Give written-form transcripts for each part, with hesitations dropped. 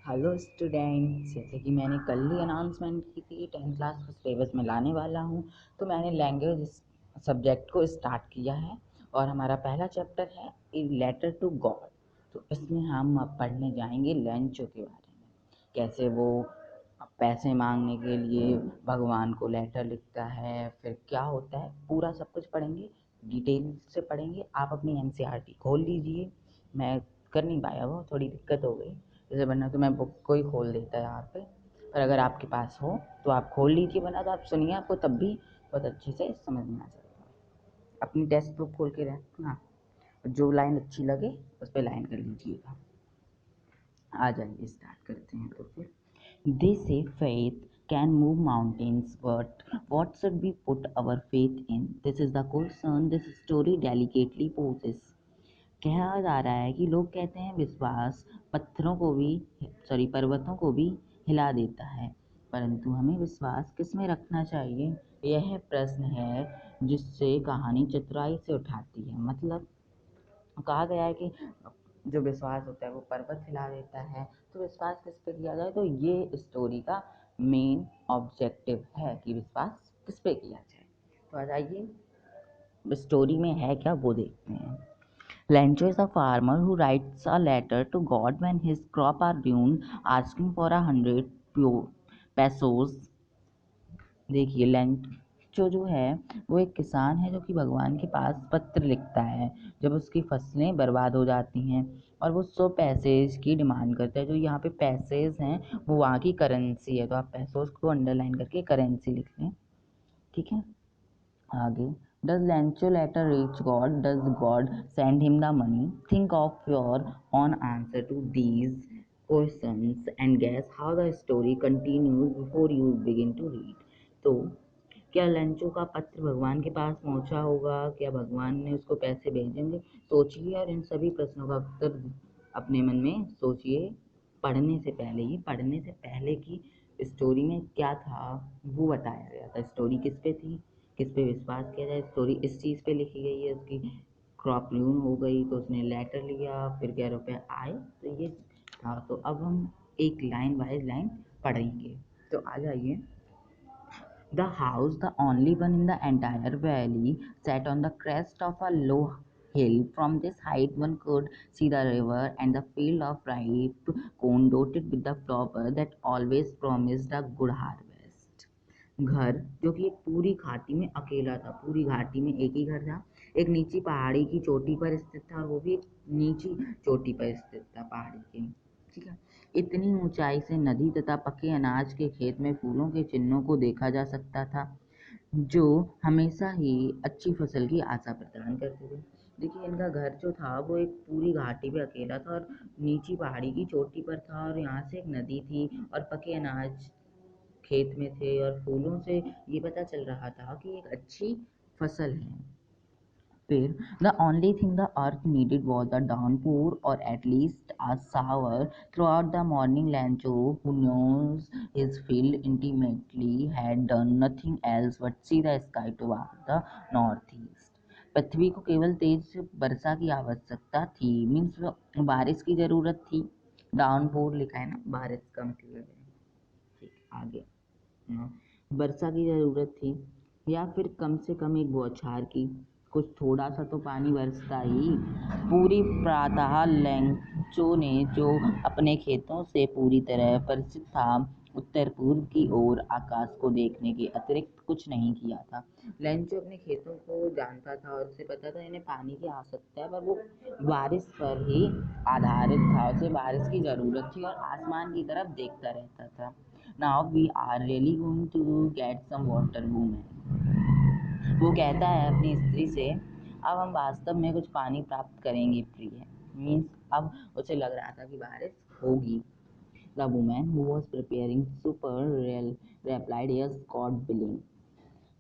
Hello students, जैसे कि मैंने कल ही अनाउंसमेंट की थी 10th क्लास को सिलेबस में लाने वाला हूँ, तो मैंने लैंग्वेज सब्जेक्ट को स्टार्ट किया है और हमारा पहला चैप्टर है ए लेटर टू गॉड। तो इसमें हम अब पढ़ने जाएंगे लेंचो के बारे में, कैसे वो पैसे मांगने के लिए भगवान को लेटर लिखता है, फिर क्या होता है, पूरा सब कुछ पढ़ेंगे, डिटेल से पढ़ेंगे। आप अपनी एनसीईआरटी खोल लीजिए। मैं कर नहीं पाया, वो थोड़ी दिक्कत हो गई, जैसे वरना तो मैं बुक को ही खोल देता है यहाँ पे, पर अगर आपके पास हो तो आप खोल लीजिए, वरना तो आप सुनिए, आपको तब भी बहुत अच्छे से समझ में आ जाएगा। अपनी टेक्स्ट बुक खोल के रखना, जो लाइन अच्छी लगे उस पर लाइन कर लीजिएगा। आ जाइए, स्टार्ट करते हैं। तो फिर दे से faith can move mountains, but what should we put our faith in? This is the question this story delicately poses. कहा जा रहा है कि लोग कहते हैं विश्वास पत्थरों को भी पर्वतों को भी हिला देता है, परंतु हमें विश्वास किस में रखना चाहिए, यह प्रश्न है जिससे कहानी चतुराई से उठाती है। मतलब कहा गया है कि जो विश्वास होता है वो पर्वत हिला देता है, तो विश्वास किस पे किया जाए, तो ये स्टोरी का मेन ऑब्जेक्टिव है कि विश्वास किस पे किया जाए। तो आ जाइए, स्टोरी में है क्या वो देखते हैं। Lencho is a farmer who writes a letter to God when his crop are ruined, asking for 100 pesos. देखिए, लेंचो जो है वो एक किसान है जो कि भगवान के पास पत्र लिखता है जब उसकी फसलें बर्बाद हो जाती हैं, और वो 100 पैसेज की डिमांड करता है। जो यहाँ पे पैसेज हैं वो वहाँ की करेंसी है, तो आप पैसों को अंडरलाइन करके करेंसी लिख लें, ठीक है। आगे, does Lancho letter reach God? Does God send him the money? Think of your own answer to these questions and guess how the story continues before you begin to read. तो क्या लंचो का पत्र भगवान के पास पहुंचा होगा? क्या भगवान ने उसको पैसे भेजेंगे? सोचिए और इन सभी प्रश्नों का उत्तर अपने मन में सोचिए। पढ़ने से पहले की स्टोरी में क्या था वो बताया गया था। स्टोरी किस पे थी, किस पे विश्वास किया जाए। स्टोरी इस चीज़ पे लिखी गई है, उसकी क्रॉप ल्यून हो गई तो उसने लेटर लिया, फिर क्या रुपए आए, तो ये था। तो अब हम एक लाइन वाइज लाइन पढ़ेंगे, तो आ जाइए। The house, the only one in the entire valley, sat on the crest of a low hill. From this height, one could see the river and the field of ripe corn dotted with the flower that always promised a good harvest. घर जो कि एक पूरी घाटी में अकेला था, पूरी घाटी में एक ही घर था, एक नीची पहाड़ी की चोटी पर स्थित था, और वो भी एक नीची चोटी पर स्थित था पहाड़ी के, ठीक है। इतनी ऊंचाई से नदी तथा पके अनाज के खेत में फूलों के चिन्हों को देखा जा सकता था, जो हमेशा ही अच्छी फसल की आशा प्रदान करते थे। देखिए, इनका घर जो था वो एक पूरी घाटी पे अकेला था और नीची पहाड़ी की चोटी पर था, और यहाँ से एक नदी थी और पके अनाज खेत में थे, और फूलों से ये पता चल रहा था कि एक अच्छी फसल है। फिर the only thing the earth needed was a downpour, or at least a shower. Throughout the morning, Lancho, who knows his field intimately, had done nothing else but see the sky toward the northeast. पृथ्वी को केवल तेज वर्षा की आवश्यकता थी, means बारिश की जरूरत थी। Downpour लिखा है ना, बारिश का मतलब है, ठीक। आगे, वर्षा की ज़रूरत थी, या फिर कम से कम एक बौछार की, कुछ थोड़ा सा तो पानी बरसता ही। पूरी प्रातः लेंचो ने, जो अपने खेतों से पूरी तरह परिचित था, उत्तर पूर्व की ओर आकाश को देखने के अतिरिक्त कुछ नहीं किया था। लेंचो अपने खेतों को जानता था और उसे पता था इन्हें पानी की आवश्यकता है, पर वो बारिश पर ही आधारित था, उसे बारिश की ज़रूरत थी और आसमान की तरफ देखता रहता था। Now we are really going to get some water, woman. वो कहता है अपनी स्त्री से, अब हम वास्तव में कुछ पानी प्राप्त करेंगे प्रिय। मीन्स अब उसे लग रहा था कि बारिश होगी। The woman who was preparing supper replied, yes, God willing.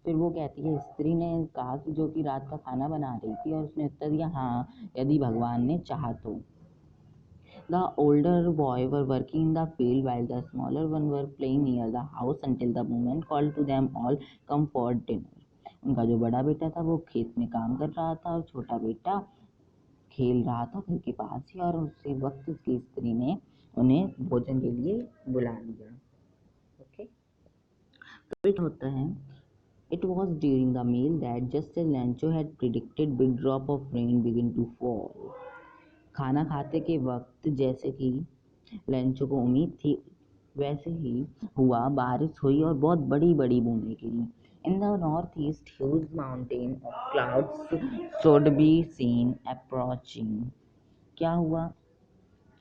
फिर वो कहती है, स्त्री ने कहा कि जो कि रात का खाना बना रही थी, और उसने उत्तर दिया, हाँ, यदि भगवान ने चाहा तो। The older boy were working in the field while the smaller one were playing near the house until the woman called to them all, come for dinner. उनका जो बड़ा बेटा था वो खेत में काम कर रहा था और छोटा बेटा खेल रहा था घर के पास ही, और उसी वक्त उसकी स्त्री ने उन्हें भोजन के लिए बुला लिया। ओके, तो इट होता है, it was during the meal that just as Lancho had predicted, big drop of rain began to fall. खाना खाते के वक्त जैसे कि लैंचो को उम्मीद थी वैसे ही हुआ, बारिश हुई और बहुत बड़ी बड़ी बूंदें गिरी। In the north east huge mountain of clouds should be seen approaching. क्या हुआ,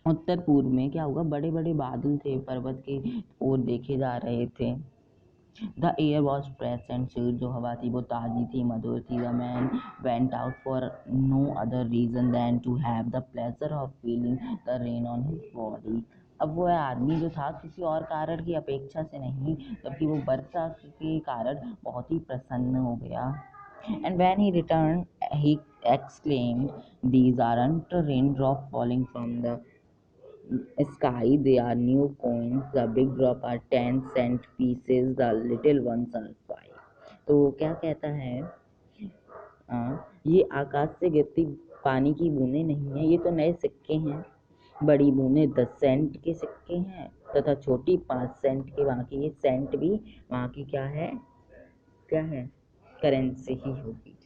उत्तर पूर्व में क्या हुआ, बड़े बड़े बादल थे, पर्वत के ओर देखे जा रहे थे। The air was fresh and sweet, जो हवा थी वो ताज़ी थी, मधुर थी। The man went out for no other reason than to have the pleasure of feeling the rain on his body. अब वो आदमी जो था किसी और कारण की अपेक्षा से नहीं, जबकि वो वर्षा के कारण बहुत ही प्रसन्न हो गया। And when he returned, he exclaimed, "These aren't raindrops falling from the sky, they are new coins. The big drop are 10-cent pieces, the little ones are 5." तो क्या कहता है, ये आकाश से गिरती पानी की बूंदें नहीं है, ये तो नए सिक्के हैं। बड़ी बूंदें 10 सेंट के सिक्के हैं तथा छोटी 5 सेंट के। वहाँ की ये सेंट भी वहाँ की क्या है, क्या है, करेंसी ही होगी।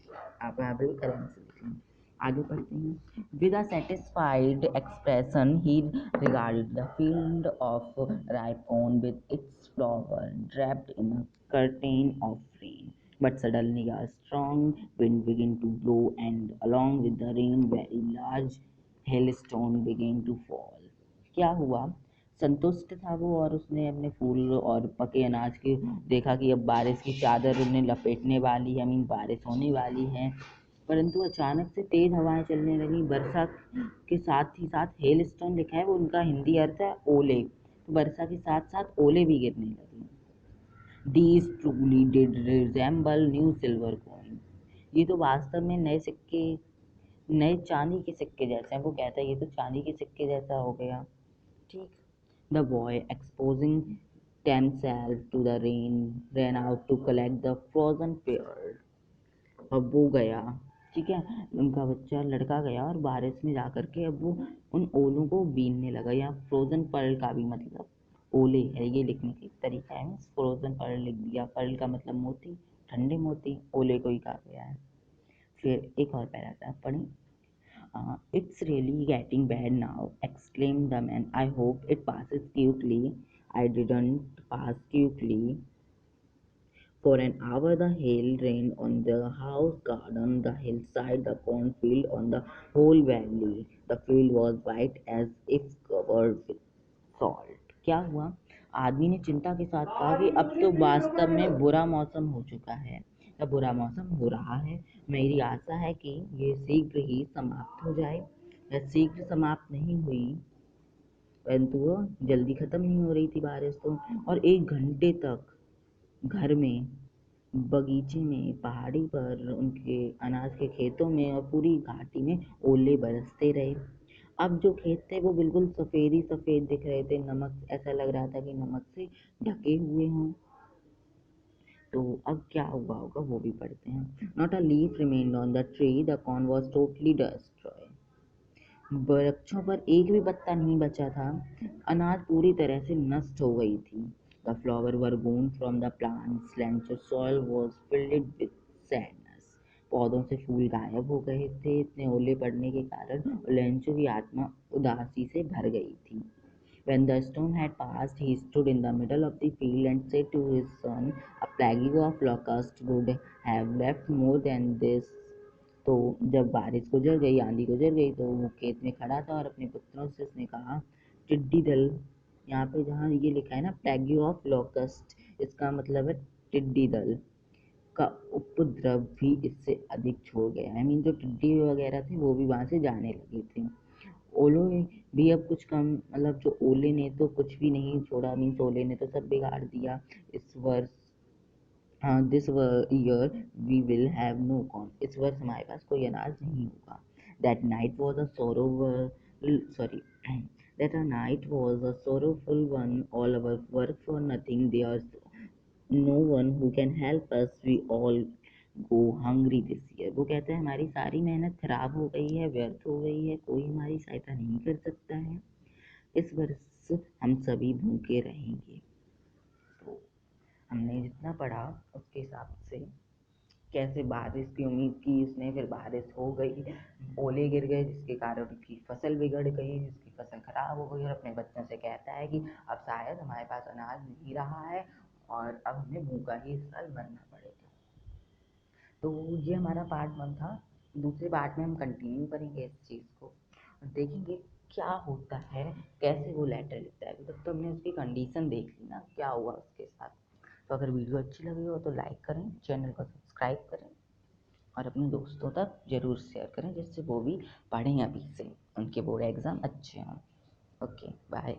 आप यहाँ पे करेंसी लिखेंगे। आगे पढ़ते हैं। With a satisfied expression he regarded the field of ripe corn with its flower draped in a curtain of rain, but suddenly a strong wind began to blow, and along with the rain very large hailstone began to fall. क्या हुआ, संतुष्ट था वो और उसने अपने फूल और पके अनाज के देखा कि अब बारिश की चादर उन्हें लपेटने वाली है, बारिश होने वाली है। परंतु अचानक से तेज हवाएं चलने लगी। वर्षा के साथ ही साथ हेल स्टोन लिखा है, वो उनका हिंदी अर्थ है ओले, तो वर्षा के साथ साथ ओले भी गिरने लगे। These truly did resemble new silver coin. ये तो वास्तव में नए सिक्के, नए चांदी के सिक्के जैसे हैं। वो कहता है ये तो चांदी के सिक्के जैसा हो गया। ठीक। The boy, exposing themselves to the rain, ran out to collect the frozen pearl. अब वो गया, ठीक है, उनका बच्चा लड़का गया और बारिश में जा कर के अब वो उन ओलों को बीनने लगा। यहाँ फ्रोजन पर्ल का भी मतलब ओले है, ये लिखने की तरीका है। फ्रोजन पर्ल लिख दिया, पर्ल का मतलब मोती, ठंडे मोती, ओले को ही कहा गया है। फिर एक और पैराग्राफ पढ़ें। It's really getting bad now, exclaimed the man. I hope it passes quickly. I didn't pass quickly. For an hour the hail rained on the house garden, the hillside, the cornfield, on the whole valley. The field was white as if covered with salt. क्या हुआ, आदमी ने चिंता के साथ कहा कि अब तो वास्तव में बुरा मौसम हो चुका है, अब बुरा मौसम हो रहा है। मेरी आशा है कि ये शीघ्र ही समाप्त हो जाए। यह शीघ्र समाप्त नहीं हुई, परंतु वो जल्दी खत्म नहीं हो रही थी बारिश तो। और 1 घंटे तक घर में, बगीचे में, पहाड़ी पर, उनके अनाज के खेतों में और पूरी घाटी में ओले बरसते रहे। अब जो खेत थे वो बिल्कुल सफ़ेद ही सफ़ेद दिख रहे थे, नमक, ऐसा लग रहा था कि नमक से ढके हुए हों। तो अब क्या हुआ होगा वो भी पढ़ते हैं। Not a leaf remained on the tree, the corn was totally destroy. वृक्षों पर एक भी पत्ता नहीं बचा था, अनाज पूरी तरह से नष्ट हो गई थी। The flower were gone from the plants, लैंचो soil was filled with sadness. पौधों से फूल गायब हो गए थे इतने ओले पड़ने के कारण, और लैंचो की आत्मा उदासी से भर गई थी। When the storm had passed, he stood in the middle of the field and said to his son, "A plague of locusts would have left more than this." तो जब बारिश गुजर गई, आंधी गुजर गई, तो वो खेत में खड़ा था और अपने पुत्रों से उसने कहा, टिड्डी दल, यहाँ पे जहाँ ये लिखा है ना प्लेग ऑफ लोकस्ट, इसका मतलब है टिड्डी दल का उपद्रव भी इससे अधिक छोड़ गया है। जो टिड्डी वगैरह थे वो भी वहाँ से जाने लगे थे। ओलों ने भी अब कुछ कम, मतलब जो ओले ने तो कुछ भी नहीं छोड़ा, ओले ने तो सब बिगाड़ दिया। इस वर्ष, हाँ, this year we will have no corn, इस वर्ष हमारे पास कोई अनाज नहीं होगा। That night was a sorry that a night was a sorrowful one, all our work for nothing, there's no one who can help us, we all go hungry this year. वो कहते हैं हमारी सारी मेहनत खराब हो गई है, व्यर्थ हो गई है, कोई हमारी सहायता नहीं कर सकता है इस वर्ष। हम सभी भूखे रहेंगे। तो हमने जितना पढ़ा उसके हिसाब से कैसे बारिश की उम्मीद की उसने, फिर बारिश हो गई, ओले गिर गए जिसके कारण उसकी फसल बिगड़ गई, जिसकी फसल खराब हो गई, और अपने बच्चों से कहता है कि अब शायद हमारे पास अनाज नहीं रहा है और अब हमें भूखा ही इस साल मरना पड़ेगा। तो ये हमारा पार्ट 1 था। दूसरे पार्ट में हम कंटिन्यू करेंगे इस चीज़ को और देखेंगे क्या होता है, कैसे वो लेटर लिखता है। अभी तक तो हमने उसकी कंडीशन देख ली ना, क्या हुआ उसके साथ। तो अगर वीडियो अच्छी लगी हो तो लाइक करें, चैनल को सब्सक्राइब करें और अपने दोस्तों तक ज़रूर शेयर करें जिससे वो भी पढ़ें अभी से, उनके बोर्ड एग्ज़ाम अच्छे हों। Okay bye.